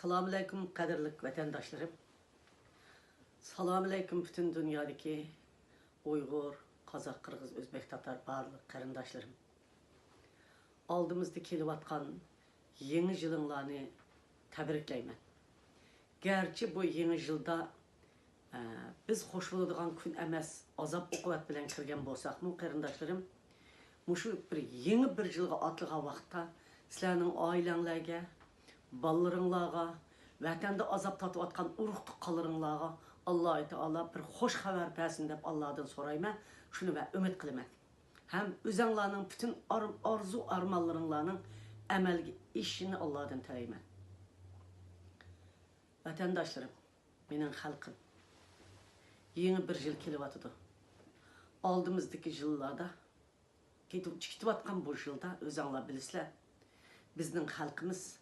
Salamu aleykum kadirlik vatandaşlarım. Salamu aleykum bütün dünyadaki Uygur, Kazak, Kırgız, Özbek, Tatar barlık karındaşlarım. Aldığımızda kelivatkan yeni yılınlarını təbrikleymen. Gerçi bu yeni yılda biz hoş bulduğun gün emes azap okuvat bilen kirgen bolsak mı karındaşlarım? Muşu yeni bir yılga atlığa vaqtta sizlerinin ailenlerge, ballarınlağa, vatanda azap tatıp atkan uruqtuq qalırınlağa Allah-u Teala bir hoş haber versin deb Allah'dan sorayma, şunu ve ümit kılmak. Hem üzənlarının bütün arzu armanlarının əməl işini Allah'dan tileymen. Vatandaşlarım, benim halkım, yeni bir yıl kelivatıdır. Aldığımızdaki yıllarda, ketip atkan bu yılda özünler bilirler, bizning halkımız